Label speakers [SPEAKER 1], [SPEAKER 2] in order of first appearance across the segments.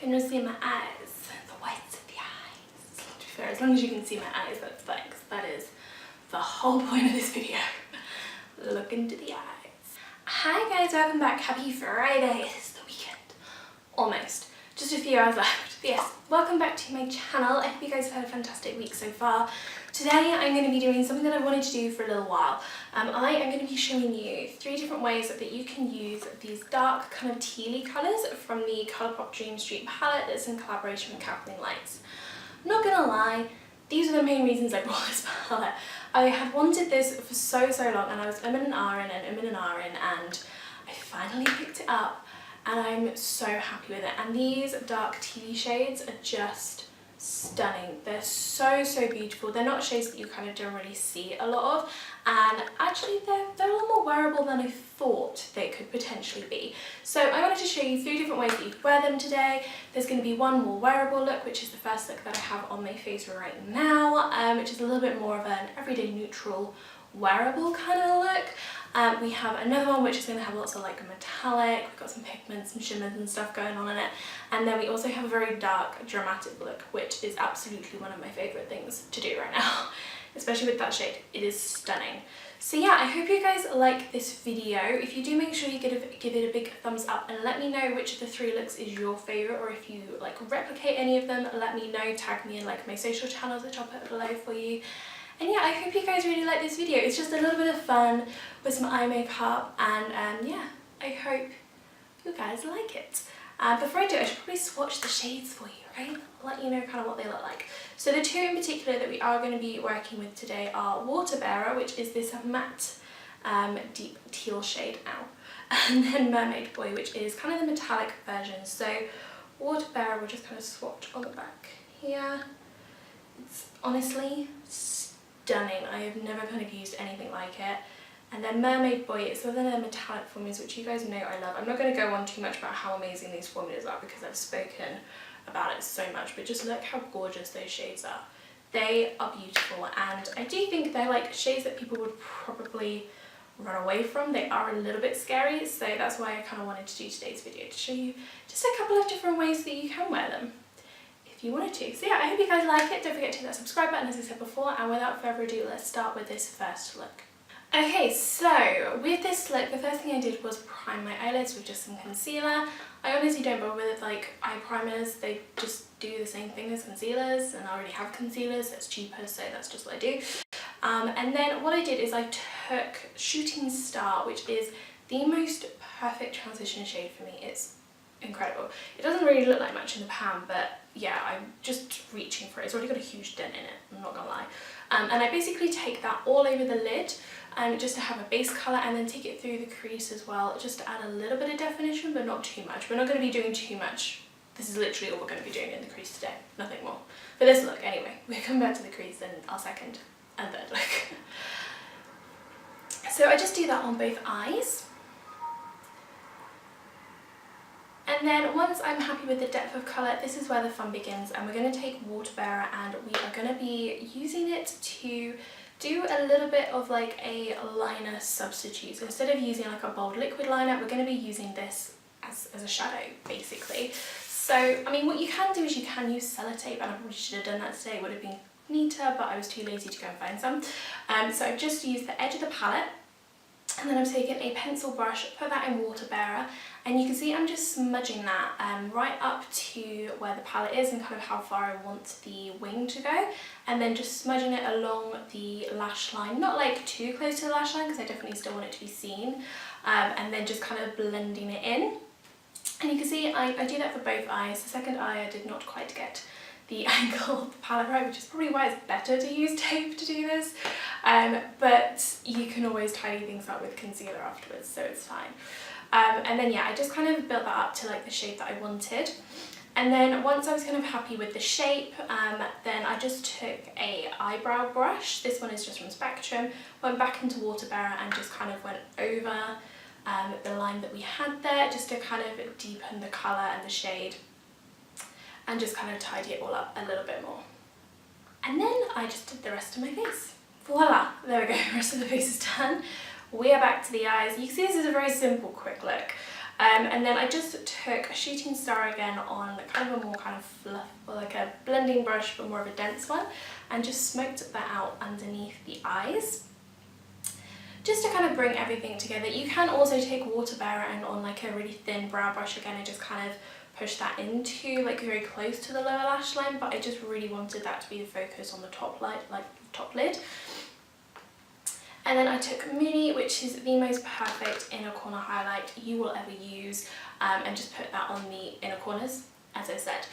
[SPEAKER 1] Can you see my eyes? The whites of the eyes. To be fair, as long as you can see my eyes, that's fine, because that is the whole point of this video. Look into the eyes. Hi guys, welcome back. Happy Friday. It is the weekend. Almost. Just a few hours left. But yes, welcome back to my channel. I hope you guys have had a fantastic week so far. Today I'm going to be doing something that I wanted to do for a little while. I am going to be showing you 3 different ways that you can use these dark kind of tealy colours from the Colourpop Dream Street palette that's in collaboration with Kathleen Lights. I'm not going to lie, these are the main reasons I bought this palette. I had wanted this for so long, and I was umming and ahhing and I finally picked it up and I'm so happy with it. And these dark tealy shades are just stunning. They're so beautiful. They're not shades that you kind of don't really see a lot of, and actually they're a lot more wearable than I thought they could potentially be. So I wanted to show you 3 different ways that you could wear them today. There's going to be one more wearable look, which is the first look that I have on my face right now, which is a little bit more of an everyday neutral wearable kind of look. We have another one which is going to have lots of like metallic, we've got some pigments and shimmers and stuff going on in it, and then we also have a very dark dramatic look, which is absolutely one of my favourite things to do right now, especially with that shade. It is stunning. So yeah, I hope you guys like this video. If you do, make sure you give it a big thumbs up and let me know which of the 3 looks is your favourite, or if you like replicate any of them, let me know, tag me in like my social channels, which I'll put below for you. And yeah, I hope you guys really like this video. It's just a little bit of fun with some eye makeup, and yeah, I hope you guys like it. Before I do, I should probably swatch the shades for you, right? I'll let you know kind of what they look like. So the 2 in particular that we are going to be working with today are Waterbearer, which is this matte deep teal shade now, and then Mermaid Boy, which is kind of the metallic version. So Waterbearer, we'll just kind of swatch on the back here. It's honestly stunning. I have never kind of used anything like it. And then Mermaid Boy, it's one of the metallic formulas, which you guys know I love. I'm not going to go on too much about how amazing these formulas are because I've spoken about it so much, but just look how gorgeous those shades are. They are beautiful, and I do think they're like shades that people would probably run away from. They are a little bit scary, so that's why I kind of wanted to do today's video, to show you just a couple of different ways that you can wear them if you wanted to. So yeah, I hope you guys like it. Don't forget to hit that subscribe button, as I said before, and without further ado, let's start with this first look. Okay, so with this look, the first thing I did was prime my eyelids with just some concealer. I honestly don't bother with like eye primers, they just do the same thing as concealers, and I already have concealers, so it's cheaper, so that's just what I do. And then what I did is I took Shooting Star, which is the most perfect transition shade for me. It's incredible. It doesn't really look like much in the pan, but yeah, I'm just reaching for it. It's already got a huge dent in it, I'm not gonna lie. And I basically take that all over the lid, just to have a base colour, and then take it through the crease as well, just to add a little bit of definition, but not too much. We're not going to be doing too much. This is literally all we're going to be doing in the crease today, nothing more. For this look anyway, we'll come back to the crease in our second and third look. So I just do that on both eyes. And then once I'm happy with the depth of colour, this is where the fun begins, and we're going to take Waterbearer and we are going to be using it to do a little bit of like a liner substitute. So instead of using like a bold liquid liner, we're going to be using this as a shadow basically. So I mean, what you can do is you can use sellotape, and I probably should have done that today, it would have been neater, but I was too lazy to go and find some. So I've just used the edge of the palette, and then I've taken a pencil brush, put that in Waterbearer, and you can see I'm just smudging that right up to where the palette is and kind of how far I want the wing to go, and then just smudging it along the lash line, not like too close to the lash line because I definitely still want it to be seen, and then just kind of blending it in. And you can see I do that for both eyes. The second eye I did not quite get the angle of the palette right, which is probably why it's better to use tape to do this, but you can always tidy things up with concealer afterwards, so it's fine. And then yeah, I just kind of built that up to like the shape that I wanted. And then once I was kind of happy with the shape, then I just took a eyebrow brush. This one is just from Spectrum, went back into Waterbearer and just kind of went over the line that we had there, just to kind of deepen the colour and the shade, and just kind of tidy it all up a little bit more. And then I just did the rest of my face. Voila, there we go, the rest of the face is done. We are back to the eyes. You can see this is a very simple, quick look. And then I just took a shooting star again on kind of a more kind of fluff, or like a blending brush but more of a dense one, and just smoked that out underneath the eyes, just to kind of bring everything together. You can also take Waterbearer and on like a really thin brow brush again and just kind of push that into like very close to the lower lash line, but I just really wanted that to be the focus on the top light, like top lid. And then I took Moony, which is the most perfect inner corner highlight you will ever use, and just put that on the inner corners, as I said.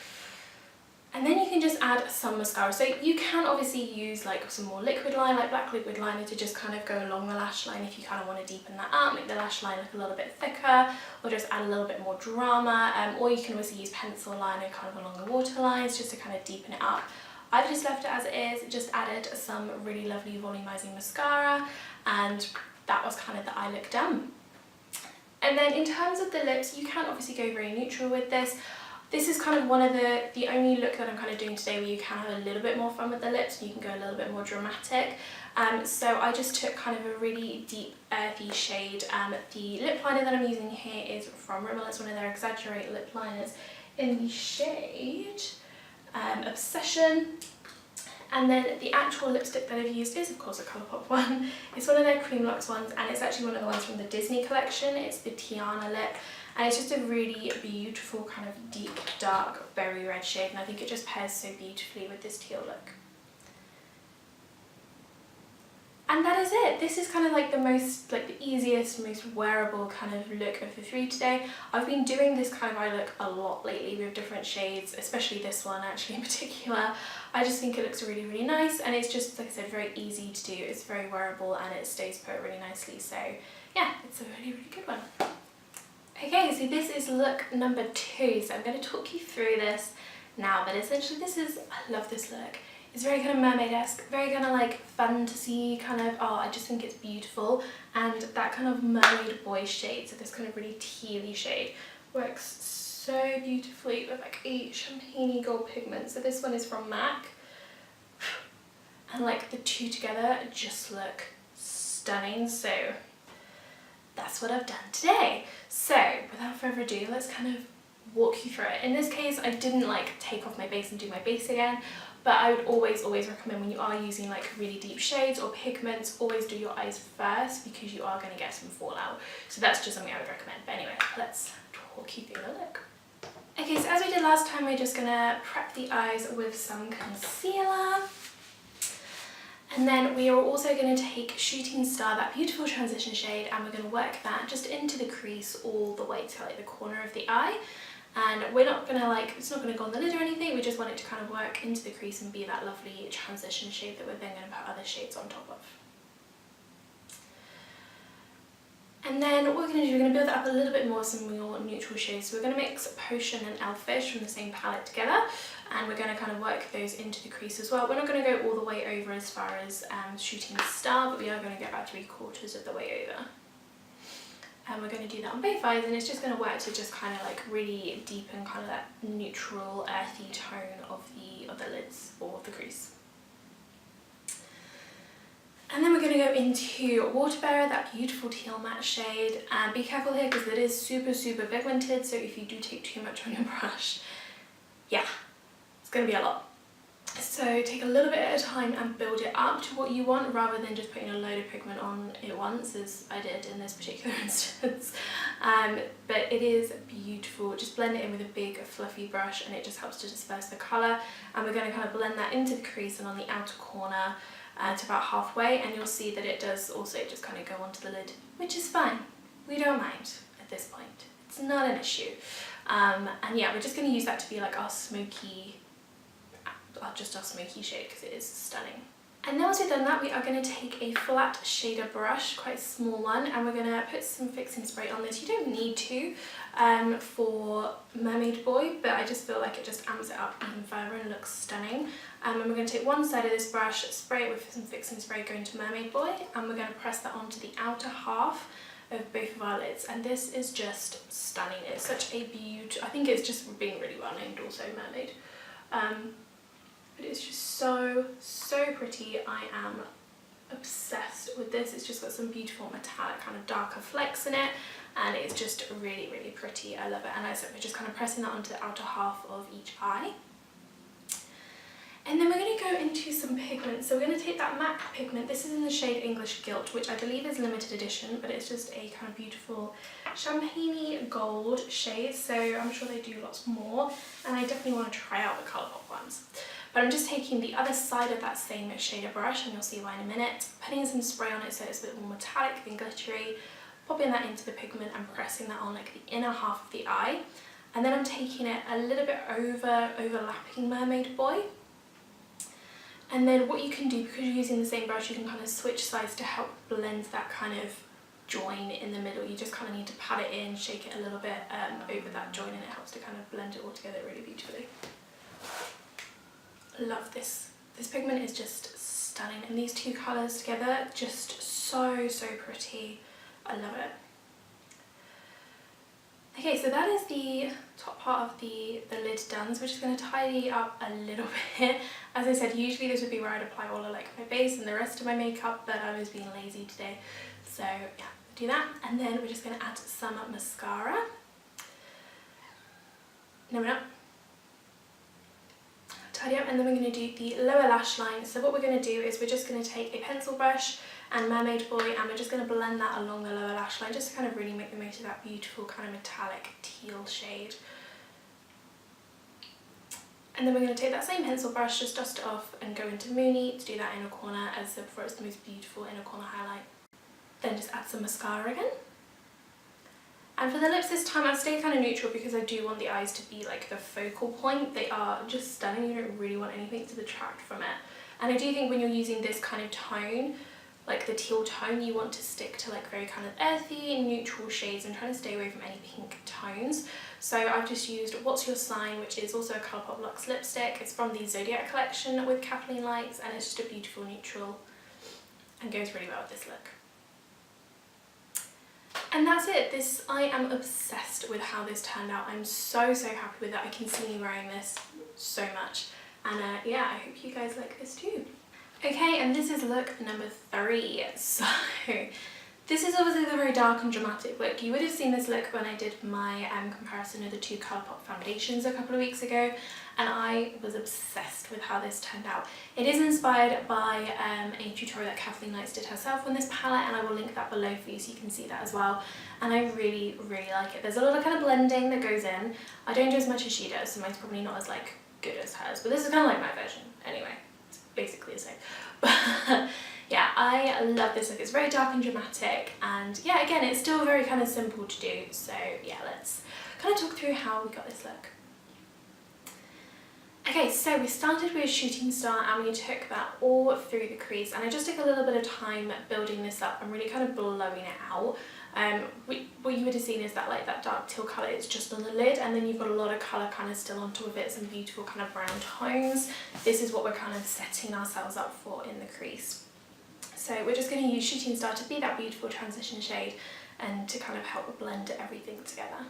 [SPEAKER 1] And then you can just add some mascara. So you can obviously use like some more liquid line, like black liquid liner, to just kind of go along the lash line if you kind of want to deepen that up, make the lash line look a little bit thicker, or just add a little bit more drama. Or you can also use pencil liner kind of along the waterlines just to kind of deepen it up. I've just left it as it is, just added some really lovely volumizing mascara, and that was kind of the eye look done. And then in terms of the lips, you can obviously go very neutral with this. This is kind of one of the only look that I'm kind of doing today where you can have a little bit more fun with the lips and you can go a little bit more dramatic. So I just took kind of a really deep earthy shade. The lip liner that I'm using here is from Rimmel. It's one of their exaggerate lip liners in the shade Obsession. And then the actual lipstick that I've used is of course a Colourpop one. It's one of their Cream Luxe ones, and it's actually one of the ones from the Disney collection. It's the Tiana lip, and it's just a really beautiful kind of deep dark berry red shade, and I think it just pairs so beautifully with this teal look. And that is it. This is kind of like the most, like the easiest, most wearable kind of look of the three today. I've been doing this kind of eye look a lot lately with different shades, especially this one actually in particular. I just think it looks really, really nice, and it's just, like I said, very easy to do. It's very wearable and it stays put really nicely. So yeah, it's a really, really good one. Okay, so this is look number 2. So I'm going to talk you through this now, but essentially this is, I love this look. It's very kind of mermaid-esque, very kind of like fantasy kind of, oh, I just think it's beautiful. And that kind of mermaid boy shade, so this kind of really tealy shade, works so beautifully with like a champagne gold pigment. So this one is from MAC. And like the two together just look stunning. So that's what I've done today. So without further ado, let's kind of walk you through it. In this case, I didn't like take off my base and do my base again. But I would always recommend when you are using like really deep shades or pigments, always do your eyes first, because you are going to get some fallout. So that's just something I would recommend. But anyway, let's talk you through the look. Okay, so as we did last time, we're just going to prep the eyes with some concealer. And then we are also going to take Shooting Star, that beautiful transition shade, and we're going to work that just into the crease all the way to like the corner of the eye. And we're not going to like, it's not going to go on the lid or anything, we just want it to kind of work into the crease and be that lovely transition shade that we're then going to put other shades on top of. And then what we're going to do, we're going to build it up a little bit more, some more neutral shades. So we're going to mix Potion and Elfish from the same palette together, and we're going to kind of work those into the crease as well. We're not going to go all the way over as far as Shooting Star, but we are going to get about 3/4 of the way over. And we're going to do that on both eyes, and it's just going to work to just kind of like really deepen kind of that neutral earthy tone of the lids or the crease. And then we're going to go into Waterbearer, that beautiful teal matte shade, and be careful here because it is super, super pigmented, so if you do take too much on your brush, yeah, it's going to be a lot. So take a little bit at a time and build it up to what you want, rather than just putting a load of pigment on at once, as I did in this particular instance. But it is beautiful. Just blend it in with a big fluffy brush, and it just helps to disperse the colour. And we're going to kind of blend that into the crease and on the outer corner to about halfway, and you'll see that it does also just kind of go onto the lid, which is fine. We don't mind at this point. It's not an issue. And yeah, we're just going to use that to be like our smoky, just our smoky shade, because it is stunning. And then once we've done that, we are going to take a flat shader brush, quite a small one, and we're going to put some fixing spray on this. You don't need to for Mermaid Boy, but I just feel like it just amps it up even further and looks stunning. And we're going to take one side of this brush, spray it with some fixing spray going to Mermaid Boy, and we're going to press that onto the outer half of both of our lids, and this is just stunning. It's such a beauty. I think it's just being really well named also, Mermaid. But it's just so, so pretty. I am obsessed with this. It's just got some beautiful metallic kind of darker flecks in it, and it's just really, really pretty. I love it. And so we're just kind of pressing that onto the outer half of each eye. And then we're going to go into some pigments. So we're going to take that MAC pigment. This is in the shade English Gilt, which I believe is limited edition, but it's just a kind of beautiful champagne gold shade. So I'm sure they do lots more, and I definitely want to try out the Colourpop ones. But I'm just taking the other side of that same shader brush, and you'll see why in a minute, putting some spray on it so it's a bit more metallic and glittery, popping that into the pigment and pressing that on like the inner half of the eye. And then I'm taking it a little bit overlapping Mermaid Boy. And then what you can do, because you're using the same brush, you can kind of switch sides to help blend that kind of join in the middle. You just kind of need to pat it in, shake it a little bit over that join, and it helps to kind of blend it all together really beautifully. Love this. This pigment is just stunning, and these two colours together, just so, so pretty. I love it. Okay, so that is the top part of the lid done, so we're just going to tidy up a little bit. As I said, usually this would be where I'd apply all of like my base and the rest of my makeup, but I was being lazy today. So yeah, do that, and then we're just going to add some mascara. No, we're not. Tidy up, and then we're going to do the lower lash line. So what we're going to do is we're just going to take a pencil brush and Mermaid Boy, and we're just going to blend that along the lower lash line just to kind of really make the most of that beautiful kind of metallic teal shade. And then we're going to take that same pencil brush, just dust it off and go into Moony to do that inner corner. As I said before, it's the most beautiful inner corner highlight. Then just add some mascara again. And for the lips this time, I've stayed kind of neutral because I do want the eyes to be like the focal point. They are just stunning. You don't really want anything to detract from it. And I do think when you're using this kind of tone, like the teal tone, you want to stick to like very kind of earthy, neutral shades and trying to stay away from any pink tones. So I've just used What's Your Sign, which is also a Colourpop Luxe lipstick. It's from the Zodiac collection with Kathleen Lights, and it's just a beautiful neutral and goes really well with this look. And that's it. I am obsessed with how this turned out. I'm so, so happy with it. I can see me wearing this so much. And yeah, I hope you guys like this too. Okay, and this is look number 3. So this is obviously the very dark and dramatic look. You would have seen this look when I did my comparison of the two Colourpop foundations a couple of weeks ago, and I was obsessed with how this turned out. It is inspired by a tutorial that Kathleen Lights did herself on this palette, and I will link that below for you so you can see that as well. And I really, really like it. There's a lot of kind of blending that goes in. I don't do as much as she does, so mine's probably not as like good as hers, but this is kind of like my version anyway. It's basically the same. But yeah, I love this look. It's very dark and dramatic, and yeah, again, it's still very kind of simple to do. So yeah, let's kind of talk through how we got this look. Okay, so we started with Shooting Star, and we took that all through the crease, and I just took a little bit of time building this up and really kind of blowing it out. What you would have seen is that like that dark teal colour is just on the lid, and then you've got a lot of colour kind of still on top of it, some beautiful kind of brown tones. This is what we're kind of setting ourselves up for in the crease. So we're just going to use Shooting Star to be that beautiful transition shade and to kind of help blend everything together.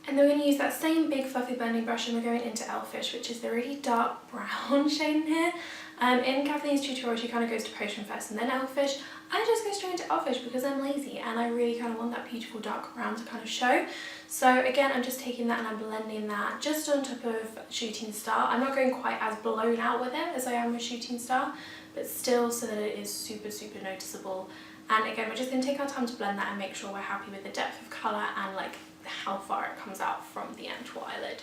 [SPEAKER 1] And then we're going to use that same big fluffy blending brush, and we're going into Elfish, which is the really dark brown shade in here. In Kathleen's tutorial, she kind of goes to Potion first and then Elfish. I just go straight into Elfish because I'm lazy and I really kind of want that beautiful dark brown to kind of show. So again, I'm just taking that and I'm blending that just on top of Shooting Star. I'm not going quite as blown out with it as I am with Shooting Star, but still so that it is super, super noticeable. And again, we're just going to take our time to blend that and make sure we're happy with the depth of colour and like how far it comes out from the actual eyelid.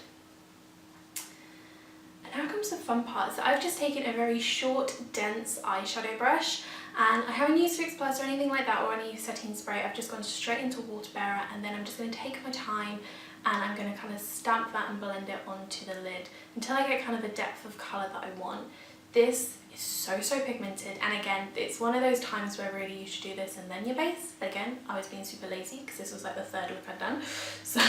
[SPEAKER 1] And now comes the fun part. So I've just taken a very short, dense eyeshadow brush, and I haven't used Fix Plus or anything like that or any setting spray. I've just gone straight into Waterbearer, and then I'm just going to take my time and I'm going to kind of stamp that and blend it onto the lid until I get kind of the depth of colour that I want. This is so, so pigmented, and again, it's one of those times where really you should do this and then your base. But again, I was being super lazy because this was like the third look I'd done. So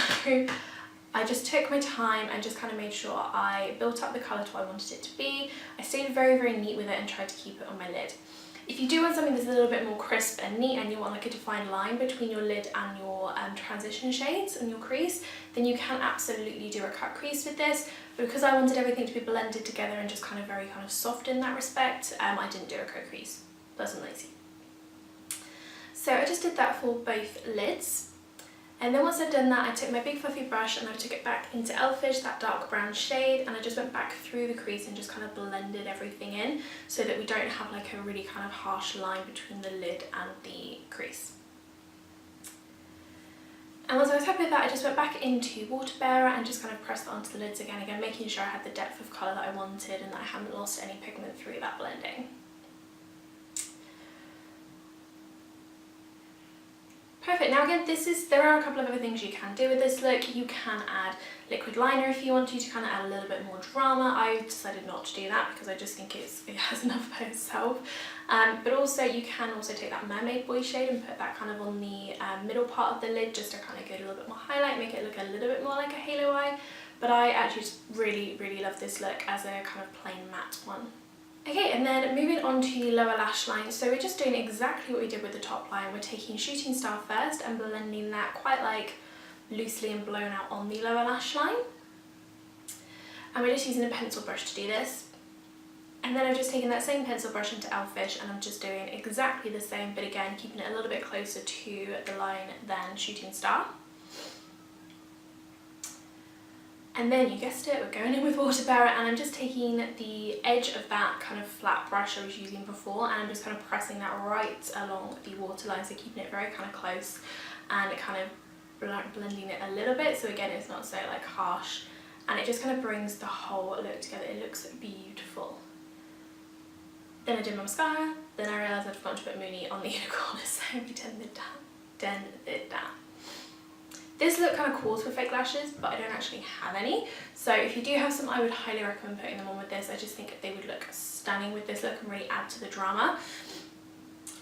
[SPEAKER 1] I just took my time and just kind of made sure I built up the colour to what I wanted it to be. I stayed very, very neat with it and tried to keep it on my lid. If you do want something that's a little bit more crisp and neat, and you want like a defined line between your lid and your transition shades and your crease, then you can absolutely do a cut crease with this. But because I wanted everything to be blended together and just kind of very kind of soft in that respect, I didn't do a cut crease. Plus I'm lazy. So I just did that for both lids. And then once I'd done that, I took my big fluffy brush and I took it back into Elfish, that dark brown shade, and I just went back through the crease and just kind of blended everything in so that we don't have like a really kind of harsh line between the lid and the crease. And once I was happy with that, I just went back into Waterbearer and just kind of pressed that onto the lids again, making sure I had the depth of colour that I wanted and that I hadn't lost any pigment through that blending. Perfect. Now again, there are a couple of other things you can do with this look. You can add liquid liner if you want to kind of add a little bit more drama. I decided not to do that because I just think it has enough by itself. But also you can also take that Mermaid Boy shade and put that kind of on the middle part of the lid just to kind of get a little bit more highlight, make it look a little bit more like a halo eye. But I actually just really, really love this look as a kind of plain matte one. Okay, and then moving on to the lower lash line. So we're just doing exactly what we did with the top line. We're taking Shooting Star first and blending that quite like loosely and blown out on the lower lash line. And we're just using a pencil brush to do this. And then I've just taken that same pencil brush into Elfish and I'm just doing exactly the same, but again, keeping it a little bit closer to the line than Shooting Star. And then, you guessed it, we're going in with Waterbearer and I'm just taking the edge of that kind of flat brush I was using before and I'm just kind of pressing that right along the waterline, so keeping it very kind of close and kind of like blending it a little bit, so again it's not so like harsh, and it just kind of brings the whole look together. It looks beautiful. Then I did my mascara, then I realised I'd forgotten to put Mooney on the inner corner, so we turned it down. This look kind of calls for fake lashes, but I don't actually have any. So if you do have some, I would highly recommend putting them on with this. I just think they would look stunning with this look and really add to the drama.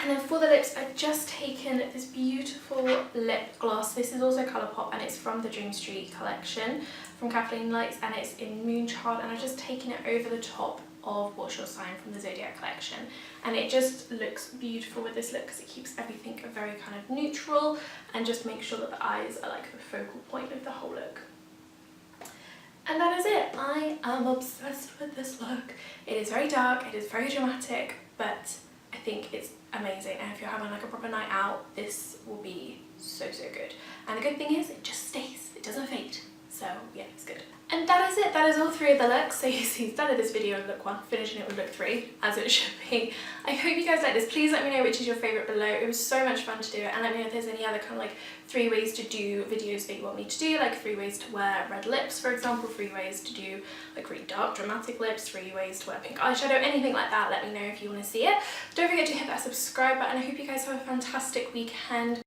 [SPEAKER 1] And then for the lips, I've just taken this beautiful lip gloss. This is also Colourpop and it's from the Dream Street collection from Kathleen Lights and it's in Moonchild, and I've just taken it over the top of What's Your Sign from the Zodiac collection, and it just looks beautiful with this look because it keeps everything very kind of neutral and just makes sure that the eyes are like the focal point of the whole look. And that is it. I am obsessed with this look. It is very dark, it is very dramatic, but I think it's amazing, and if you're having like a proper night out, this will be so good. And the good thing is it just stays, it doesn't fade, so yeah, it's good. And that is it. That is all three of the looks. So you see, started this video with look 1, finishing it with look 3, as it should be. I hope you guys like this. Please let me know which is your favourite below. It was so much fun to do it, and let me know if there's any other kind of like 3 ways to do videos that you want me to do, like 3 ways to wear red lips, for example, 3 ways to do like really dark dramatic lips, 3 ways to wear pink eyeshadow, anything like that. Let me know if you want to see it. Don't forget to hit that subscribe button. I hope you guys have a fantastic weekend.